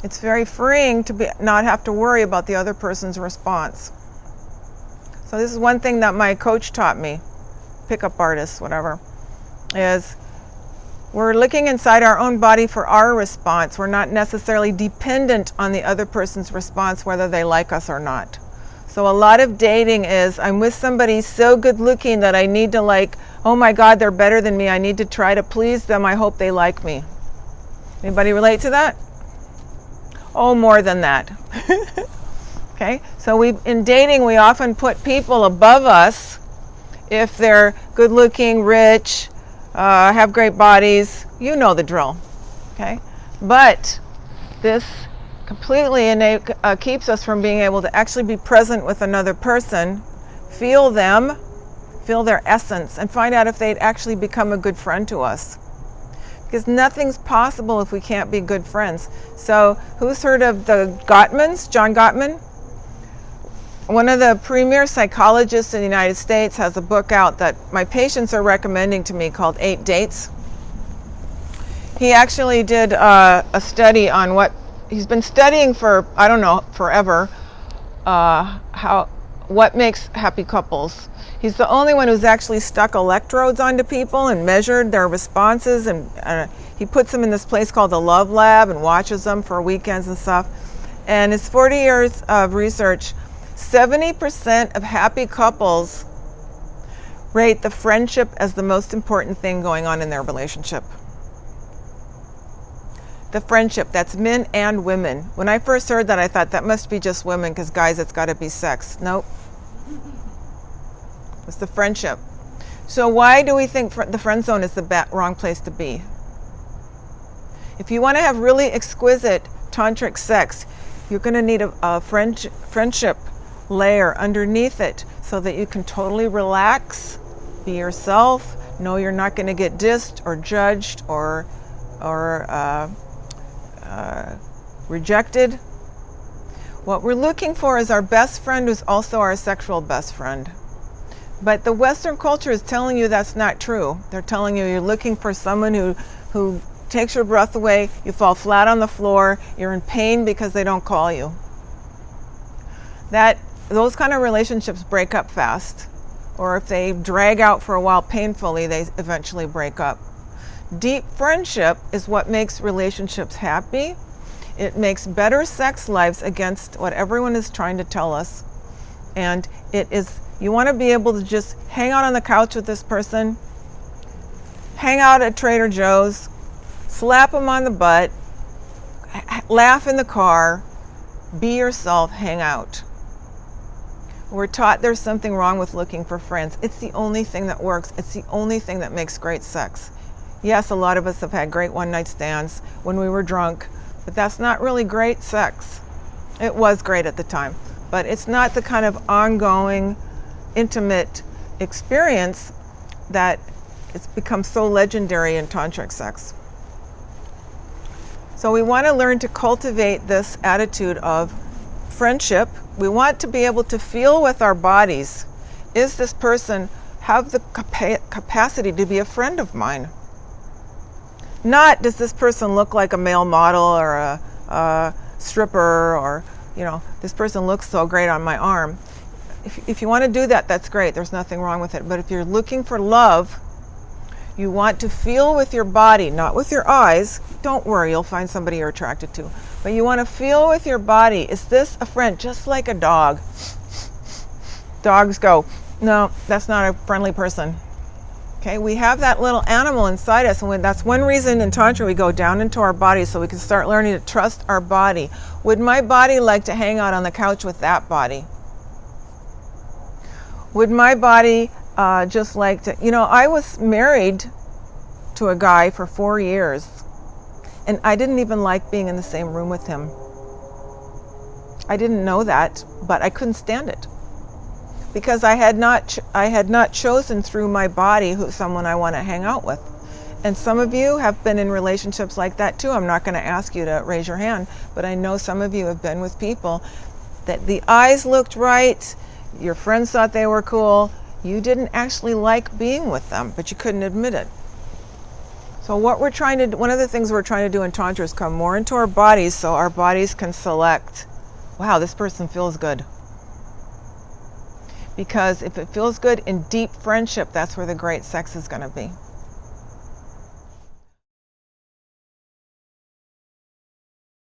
It's very freeing to not have to worry about the other person's response. So this is one thing that my coach taught me, pickup artists, whatever, is we're looking inside our own body for our response. We're not necessarily dependent on the other person's response, whether they like us or not. So a lot of dating is, I'm with somebody so good looking that I need to like, oh my God, they're better than me. I need to try to please them. I hope they like me. Anybody relate to that? Oh, more than that. Okay, so in dating, we often put people above us if they're good looking, rich, have great bodies. You know the drill. Okay, but this completely keeps us from being able to actually be present with another person, feel them, feel their essence, and find out if they'd actually become a good friend to us. Because nothing's possible if we can't be good friends. So who's heard of the Gottmans, John Gottman? One of the premier psychologists in the United States has a book out that my patients are recommending to me called 8 Dates. He actually did a study on what he's been studying for, I don't know, forever, what makes happy couples. He's the only one who's actually stuck electrodes onto people and measured their responses, and he puts them in this place called the Love Lab and watches them for weekends and stuff. And his 40 years of research, 70% of happy couples rate the friendship as the most important thing going on in their relationship. The friendship, that's men and women. When I first heard that, I thought that must be just women, because guys, it's got to be sex. Nope. It's the friendship. So why do we think the friend zone is the wrong place to be? If you want to have really exquisite tantric sex, you're going to need a friendship layer underneath it so that you can totally relax, be yourself, know you're not going to get dissed or judged or rejected. What we're looking for is our best friend who's also our sexual best friend. But the Western culture is telling you that's not true. They're telling you you're looking for someone who takes your breath away, you fall flat on the floor, you're in pain because they don't call you. Those kind of relationships break up fast. Or if they drag out for a while painfully, they eventually break up. Deep friendship is what makes relationships happy. It makes better sex lives against what everyone is trying to tell us. And you want to be able to just hang out on the couch with this person, hang out at Trader Joe's, slap them on the butt, laugh in the car, be yourself, hang out. We're taught there's something wrong with looking for friends. It's the only thing that works. It's the only thing that makes great sex. Yes, a lot of us have had great one-night stands when we were drunk, but that's not really great sex. It was great at the time, but it's not the kind of ongoing, intimate experience that it's become so legendary in tantric sex. So we want to learn to cultivate this attitude of friendship. We want to be able to feel with our bodies, is this person have the capacity to be a friend of mine? Not, does this person look like a male model or a stripper, or, this person looks so great on my arm. If you want to do that, that's great. There's nothing wrong with it. But if you're looking for love, you want to feel with your body, not with your eyes. Don't worry, you'll find somebody you're attracted to. But you want to feel with your body. Is this a friend? Just like a dog. Dogs go, no, that's not a friendly person. Okay, we have that little animal inside us, and that's one reason in Tantra we go down into our body so we can start learning to trust our body. Would my body like to hang out on the couch with that body? Would my body just like to, I was married to a guy for 4 years, and I didn't even like being in the same room with him. I didn't know that, but I couldn't stand it. Because I had not chosen through my body someone I want to hang out with. And some of you have been in relationships like that too. I'm not going to ask you to raise your hand, but I know some of you have been with people that the eyes looked right, your friends thought they were cool, you didn't actually like being with them, but you couldn't admit it. So what we're trying to do, one of the things we're trying to do in Tantra is come more into our bodies so our bodies can select, wow, this person feels good. Because if it feels good in deep friendship, that's where the great sex is going to be.